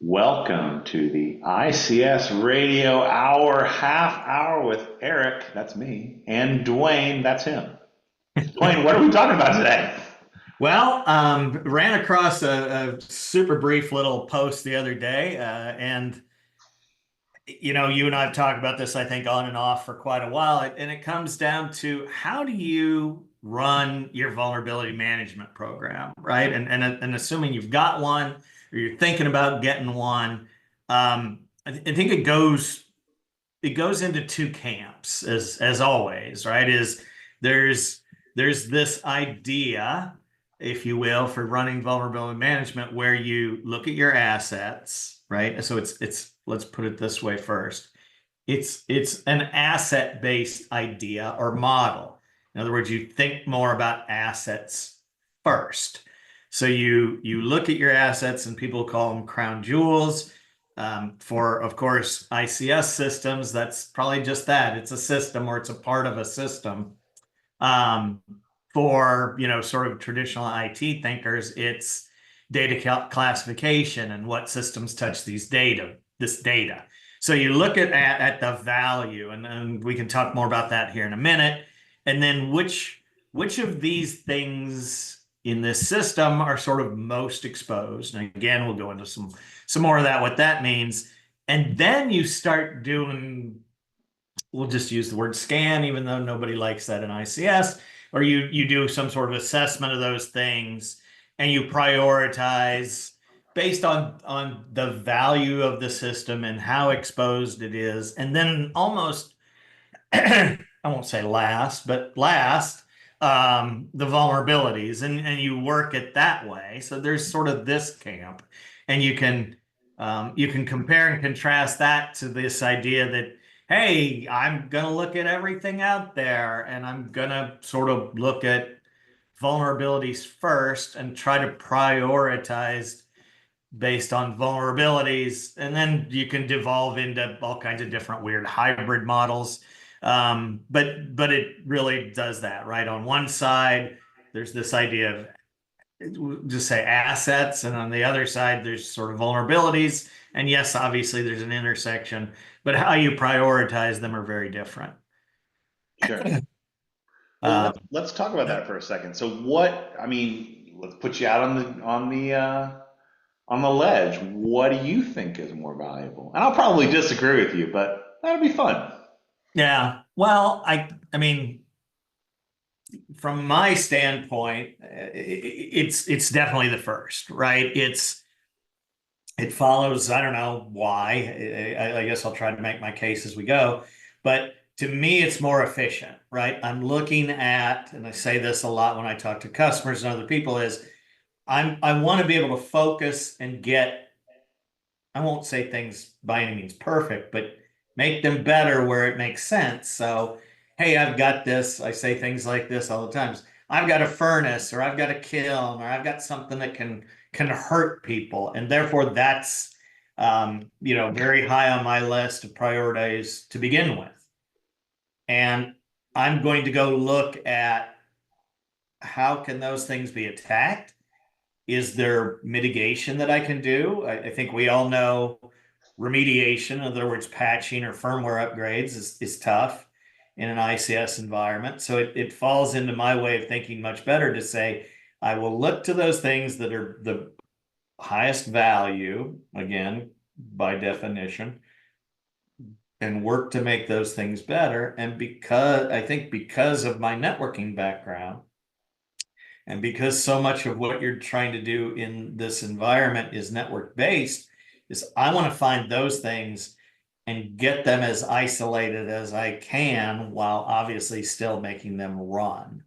Welcome to the ICS Radio Hour, half hour with Eric, that's me, and Dwayne, that's him. Dwayne, what are we talking about today? Ran across a super brief little post the other day, and you and I have talked about this, I think, on and off for quite a while, and it comes down to how do you run your vulnerability management program, right? And assuming you've got one or you're thinking about getting one, I think it goes into two camps as always, right? Is there's there's this idea, if you will, for running vulnerability management where you look at your assets, right? So it's let's put it this way first. It's an asset-based idea or model. In other words, you think more about assets first. So you look at your assets, and people call them crown jewels. For, of course, ICS systems, that's probably just that. It's a system, or it's a part of a system. Um, for, sort of traditional IT thinkers, it's data classification and what systems touch this data. So you look at the value, and we can talk more about that here in a minute. And then which of these things in this system are sort of most exposed? And again, we'll go into some more of that, what that means. And then you start doing, we'll just use the word scan, even though nobody likes that in ICS, or you do some sort of assessment of those things, and you prioritize based on the value of the system and how exposed it is. And then almost, I won't say last, but last, the vulnerabilities, and you work it that way. So there's sort of this camp, and you can compare and contrast that to this idea that, hey, I'm gonna look at everything out there, and I'm gonna sort of look at vulnerabilities first and try to prioritize based on vulnerabilities, and then you can devolve into all kinds of different weird hybrid models. But it really does that, right? On one side, there's this idea of, just say, assets, and on the other side, there's sort of vulnerabilities. And yes, obviously, there's an intersection, but how you prioritize them are very different. Sure. Well, Um, let's talk about that for a second. So what, I mean, let's put you out on the ledge. What do you think is more valuable? And I'll probably disagree with you, but that'll be fun. yeah, well, I mean, from my standpoint, it's definitely the first, right? It follows. I don't know why. I guess I'll try to make my case as we go. But to me, it's more efficient, right? I'm looking at, and I say this a lot when I talk to customers and other people, is I want to be able to focus and get, I won't say things by any means perfect, but make them better where it makes sense. So, hey, I've got this. I say things like this all the time. I've got a furnace, or I've got a kiln, or I've got something that can hurt people, and therefore that's very high on my list to prioritize to begin with. And I'm going to go look at how can those things be attacked. Is there mitigation that I can do? I think we all know remediation, in other words, patching or firmware upgrades, is tough in an ICS environment. So it falls into my way of thinking much better to say, I will look to those things that are the highest value, again, by definition, and work to make those things better. And because of my networking background, and because so much of what you're trying to do in this environment is network based, is I want to find those things and get them as isolated as I can, while obviously still making them run.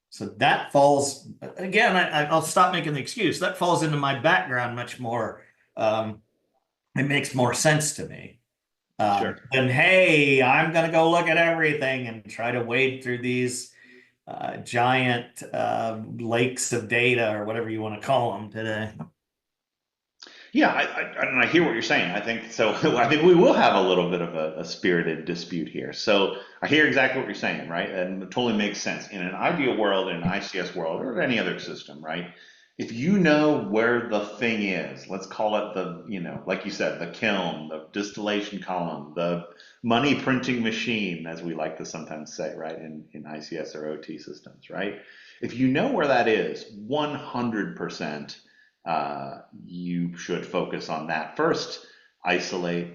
So that falls, again, I'll stop making the excuse. That falls into my background much more. It makes more sense to me. Sure. Than, hey, I'm going to go look at everything and try to wade through these giant lakes of data, or whatever you want to call them today. Yeah, and I hear what you're saying. I think so. I think we will have a little bit of a spirited dispute here. So I hear exactly what you're saying, right? And it totally makes sense. In an ideal world, in an ICS world, or any other system, right? if you know where the thing is, let's call it the, like you said, the kiln, the distillation column, the money printing machine, as we like to sometimes say, right, in ICS or OT systems, right? If you know where that is, 100% you should focus on that first, isolate,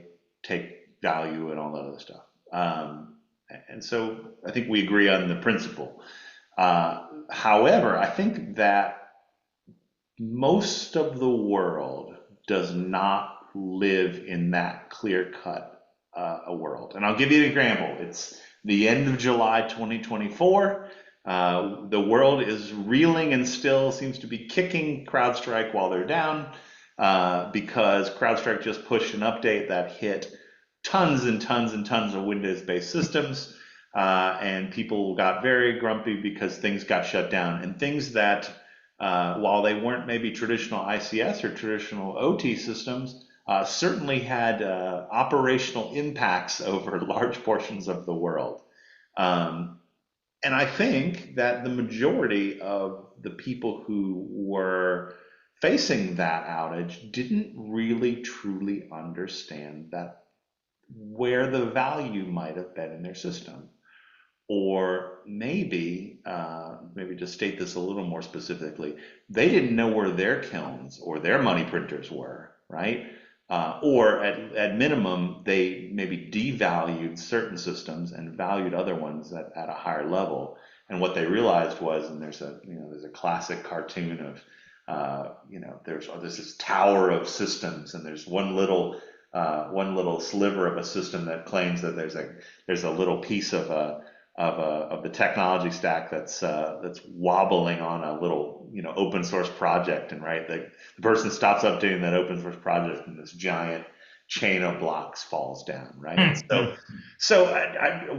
take value, and all that other stuff. And so I think we agree on the principle. However, I think that most of the world does not live in that clear cut a world. And I'll give you an example. It's the end of July 2024. The world is reeling and still seems to be kicking CrowdStrike while they're down because CrowdStrike just pushed an update that hit tons and tons and tons of Windows-based systems. And people got very grumpy because things got shut down and things that while they weren't maybe traditional ICS or traditional OT systems, certainly had operational impacts over large portions of the world. Um, and I think that the majority of the people who were facing that outage didn't really truly understand that where the value might have been in their system. Or maybe to state this a little more specifically, they didn't know where their kilns or their money printers were, right? Or at minimum, they maybe devalued certain systems and valued other ones at a higher level. And what they realized was, and there's a classic cartoon of, there's this tower of systems, and there's one little sliver of a system that claims that there's a little piece of the technology stack that's wobbling on a little open source project, and right the person stops updating that open source project and this giant chain of blocks falls down, right? And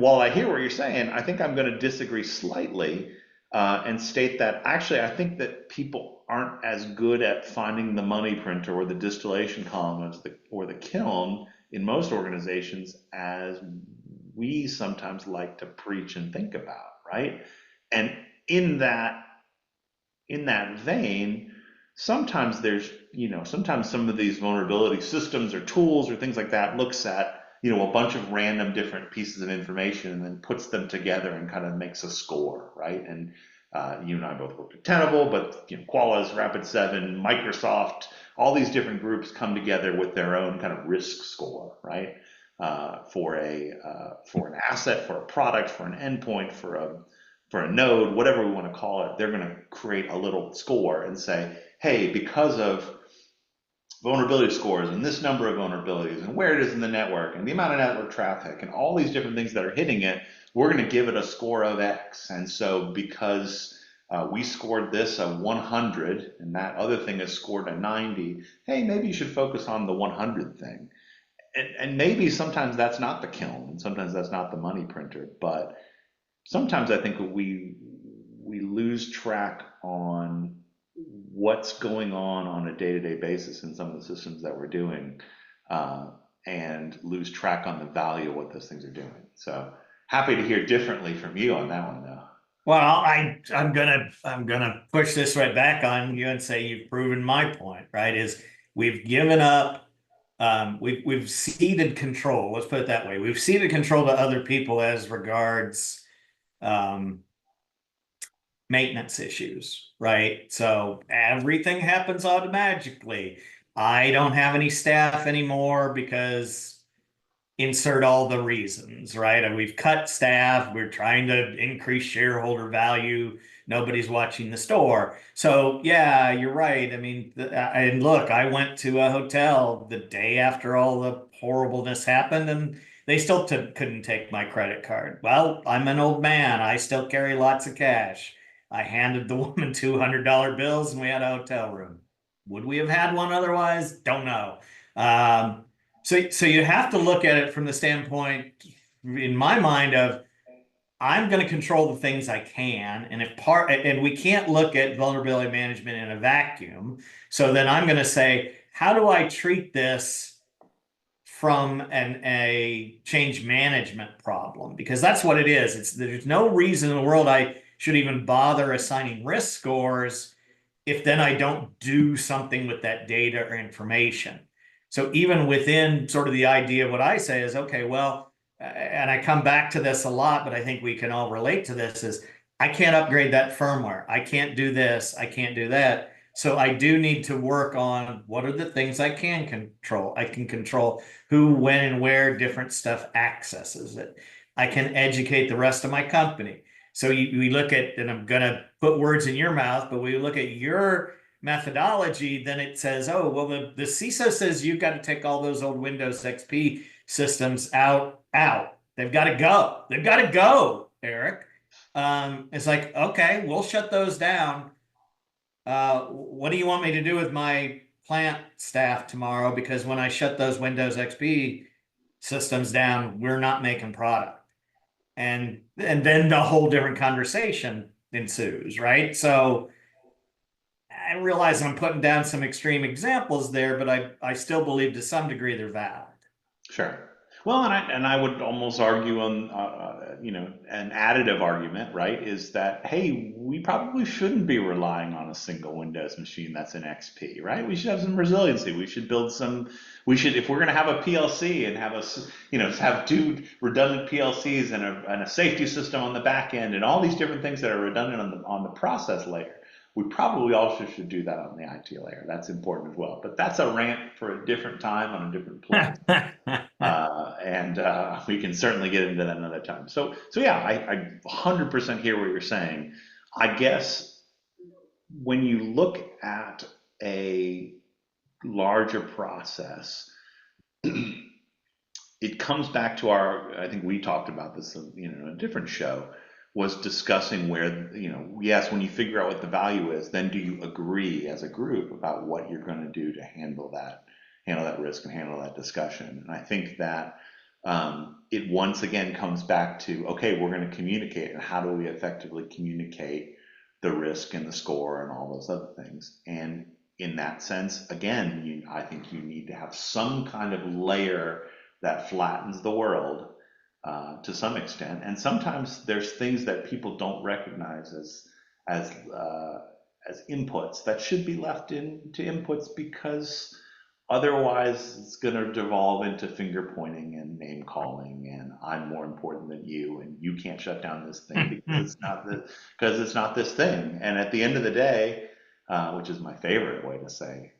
while I hear what you're saying, I think I'm going to disagree slightly and state that actually I think that people aren't as good at finding the money printer or the distillation column or the kiln in most organizations as we sometimes like to preach and think about, right? And in that in that vein, sometimes sometimes some of these vulnerability systems or tools or things like that looks at, a bunch of random different pieces of information and then puts them together and kind of makes a score, right? And you and I both worked at Tenable, but Qualys, Rapid7, Microsoft, all these different groups come together with their own kind of risk score, right? For an asset, for a product, for an endpoint, for a node, whatever we want to call it, they're going to create a little score and say, hey, because of vulnerability scores and this number of vulnerabilities and where it is in the network and the amount of network traffic and all these different things that are hitting it, we're going to give it a score of X. And so because we scored this a 100 and that other thing is scored a 90, hey, maybe you should focus on the 100 thing. And maybe sometimes that's not the kiln and sometimes that's not the money printer, but sometimes I think we lose track on what's going on a day-to-day basis in some of the systems that we're doing, and lose track on the value of what those things are doing. So happy to hear differently from you on that one, though. Well, I'm gonna push this right back on you and say you've proven my point, right? Is we've given up, we've ceded control. Let's put it that way. We've ceded control to other people as regards um, maintenance issues, right? So everything happens automatically. I don't have any staff anymore because insert all the reasons, right? And we've cut staff. We're trying to increase shareholder value. Nobody's watching the store. So yeah, you're right. I mean, and look, I went to a hotel the day after all the horribleness happened, and they still couldn't take my credit card. Well, I'm an old man. I still carry lots of cash. I handed the woman $200 bills, and we had a hotel room. Would we have had one otherwise? Don't know. So you have to look at it from the standpoint, in my mind, of I'm going to control the things I can, and we can't look at vulnerability management in a vacuum. So then I'm going to say, how do I treat this from a change management problem? Because that's what it is. There's no reason in the world I should even bother assigning risk scores if then I don't do something with that data or information. So even within sort of the idea of what I say is, okay, well, and I come back to this a lot, but I think we can all relate to this is I can't upgrade that firmware. I can't do this. I can't do that. So I do need to work on what are the things I can control. I can control who, when, and where different stuff accesses it. I can educate the rest of my company. So we look at, and I'm going to put words in your mouth, but we look at your methodology, then it says, oh, well, the CISO says you've got to take all those old Windows XP systems out. They've got to go. They've got to go, Eric. It's like, okay, we'll shut those down. What do you want me to do with my plant staff tomorrow? Because when I shut those Windows XP systems down, we're not making product. And then a whole different conversation ensues, right? So I realize I'm putting down some extreme examples there, but I still believe to some degree they're valid. Sure. Well, and I would almost argue on an additive argument, right? Is that hey, we probably shouldn't be relying on a single Windows machine that's an XP, right? We should have some resiliency. We should build some. We should, if we're going to have a PLC and have have two redundant PLCs and a safety system on the back end and all these different things that are redundant on the process layer. We probably also should do that on the IT layer. That's important as well. But that's a rant for a different time on a different place. And we can certainly get into that another time. So yeah, I 100% hear what you're saying. I guess when you look at a larger process, it comes back to I think we talked about this, in a different show, was discussing where, yes, when you figure out what the value is, then do you agree as a group about what you're going to do to handle that risk and handle that discussion? And I think that it once again comes back to, okay, we're going to communicate, and how do we effectively communicate the risk and the score and all those other things? And in that sense, again, I think you need to have some kind of layer that flattens the world to some extent. And sometimes there's things that people don't recognize as as inputs that should be left into inputs, because otherwise it's going to devolve into finger pointing and name calling and I'm more important than you and you can't shut down this thing because it's not this thing. And at the end of the day, which is my favorite way to say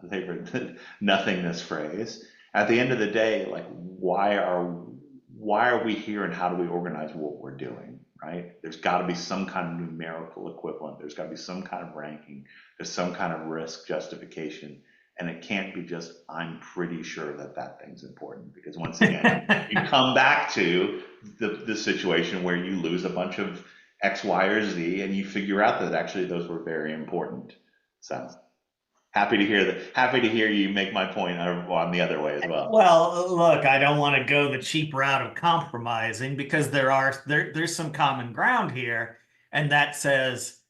favorite nothingness phrase. At the end of the day, like why are we here and how do we organize what we're doing, right? There's got to be some kind of numerical equivalent. There's got to be some kind of ranking. There's some kind of risk justification. And it can't be just, I'm pretty sure that thing's important. Because once again, you come back to the situation where you lose a bunch of X, Y, or Z and you figure out that actually those were very important. So happy to hear you make my point on the other way as well. Well, look, I don't want to go the cheap route of compromising because there's some common ground here, and that says,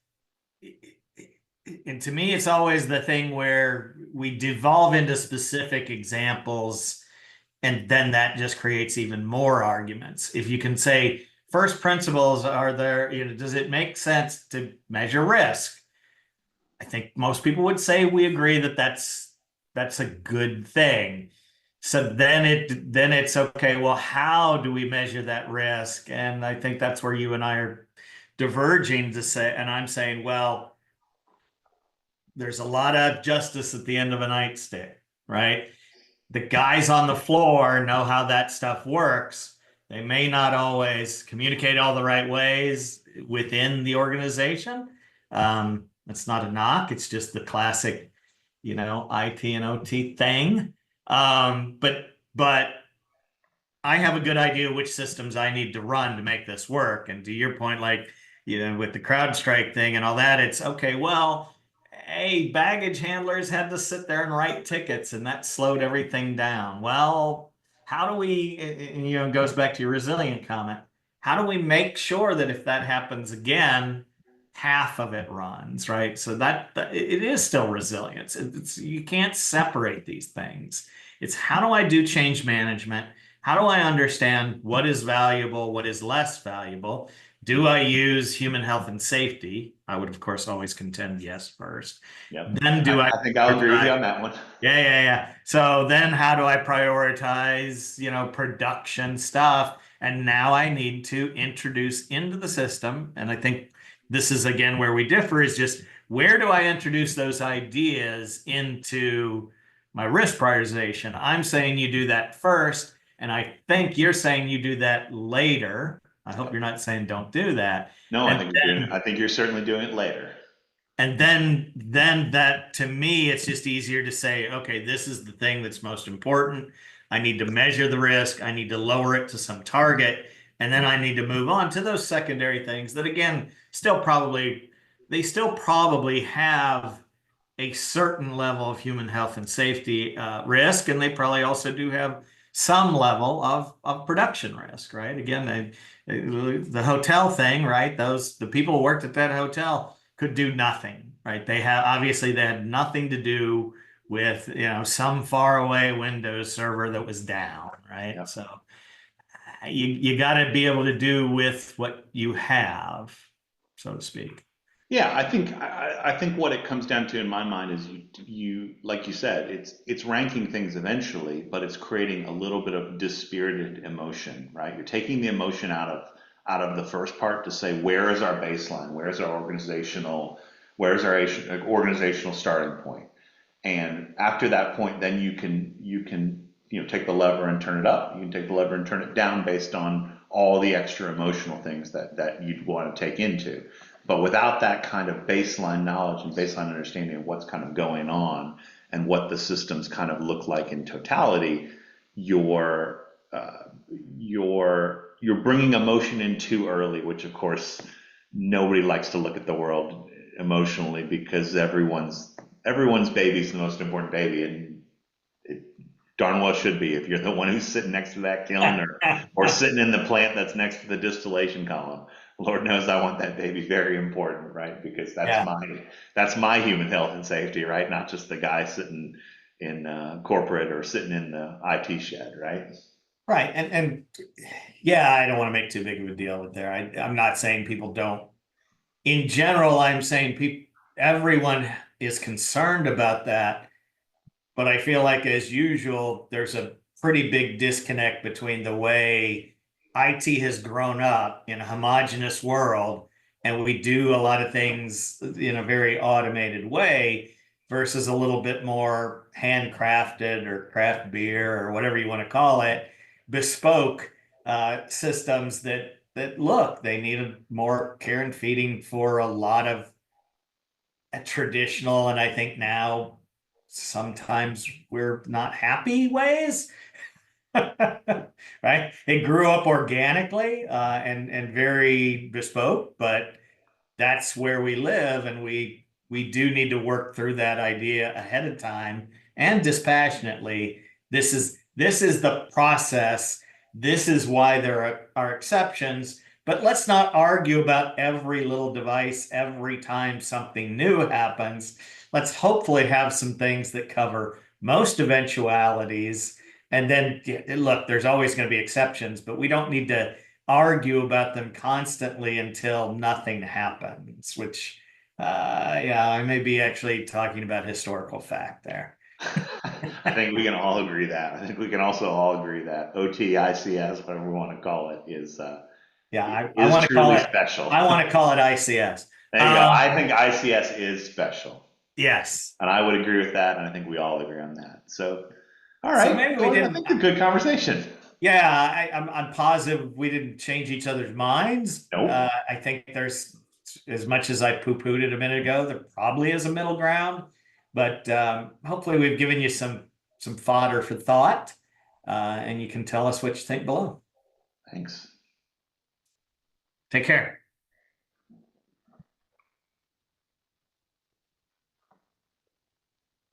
and to me, it's always the thing where we devolve into specific examples, and then that just creates even more arguments. If you can say first principles, are there, does it make sense to measure risk? I think most people would say we agree that that's a good thing. So then it's okay, well, how do we measure that risk? And I think that's where you and I are diverging to say, and I'm saying, well, there's a lot of justice at the end of a nightstick, right? The guys on the floor know how that stuff works. They may not always communicate all the right ways within the organization. It's not a knock. It's just the classic, IT and OT thing. But I have a good idea which systems I need to run to make this work. And to your point, like, with the CrowdStrike thing and all that, it's okay, well, hey, baggage handlers had to sit there and write tickets and that slowed everything down. Well, how do we, it goes back to your resilient comment. How do we make sure that if that happens again, half of it runs, right? So that it is still resilience. You can't separate these things. It's how do I do change management? How do I understand what is valuable, what is less valuable? do I use human health and safety? I would, of course, always contend yes first. Yep. Then do I I think I'll agree with you prioritize? on that one. Yeah, yeah, yeah. So then how do I prioritize, production stuff? And now I need to introduce into the system. And I think this is again where we differ is just where do I introduce those ideas into my risk prioritization? I'm saying you do that first, and I think you're saying you do that later. I hope you're not saying don't do that. No, I And think you're doing. I think you're certainly doing it later. then that to me, it's just easier to say, okay, this is the thing that's most important. I need to measure the risk. I need to lower it to some target. And then I need to move on to those secondary things that again, they still probably have a certain level of human health and safety risk, and they probably also do have some level of production risk, right? Again, the hotel thing, right? The people who worked at that hotel could do nothing, right? They had nothing to do with some faraway Windows server that was down, right? Yep. So you got to be able to do with what you have, so to speak. Yeah, I think what it comes down to in my mind is you like you said, it's ranking things eventually, but it's creating a little bit of dispirited emotion, right? You're taking the emotion out of the first part to say where is our baseline, where is our organizational starting point, and after that point, then you can take the lever and turn it up. You can take the lever and turn it down based on all the extra emotional things that you'd want to take into. But without that kind of baseline knowledge and baseline understanding of what's kind of going on and what the systems kind of look like in totality, you're you're bringing emotion in too early, which of course nobody likes to look at the world emotionally because everyone's baby is the most important baby, and it darn well should be if you're the one who's sitting next to that kiln or sitting in the plant that's next to the distillation column. Lord knows I want that baby very important, right? Because Yeah. that's my human health and safety, right? Not just the guy sitting in corporate or sitting in the IT shed, right? Right. And yeah, I don't want to make too big of a deal with there. I'm not saying people don't. In general, I'm saying everyone is concerned about that, but I feel like as usual, there's a pretty big disconnect between the way IT has grown up in a homogenous world, and we do a lot of things in a very automated way versus a little bit more handcrafted or craft beer or whatever you want to call it, bespoke systems that look, they needed more care and feeding for a lot of traditional, and I think now sometimes we're not happy ways. Right? It grew up organically and very bespoke, but that's where we live, and we do need to work through that idea ahead of time and dispassionately. This is the process. This is why there are exceptions, but let's not argue about every little device every time something new happens. Let's hopefully have some things that cover most eventualities. And then look, there's always going to be exceptions, but we don't need to argue about them constantly until nothing happens, which, yeah, I may be actually talking about historical fact there. I think we can all agree that. I think we can also all agree that OT, ICS, whatever we want to call it, Yeah, I is want to call truly it, special. I want to call it ICS. There you go. Um, I think ICS is special. yes. And I would agree with that, and I think we all agree on that. So, all So right. maybe we Well, I didn't, think a good conversation. yeah, I'm positive we didn't change each other's minds. Nope. I think there's, as much as I poo-pooed it a minute ago, there probably is a middle ground, but hopefully we've given you some fodder for thought, and you can tell us what you think below. Thanks. Take care.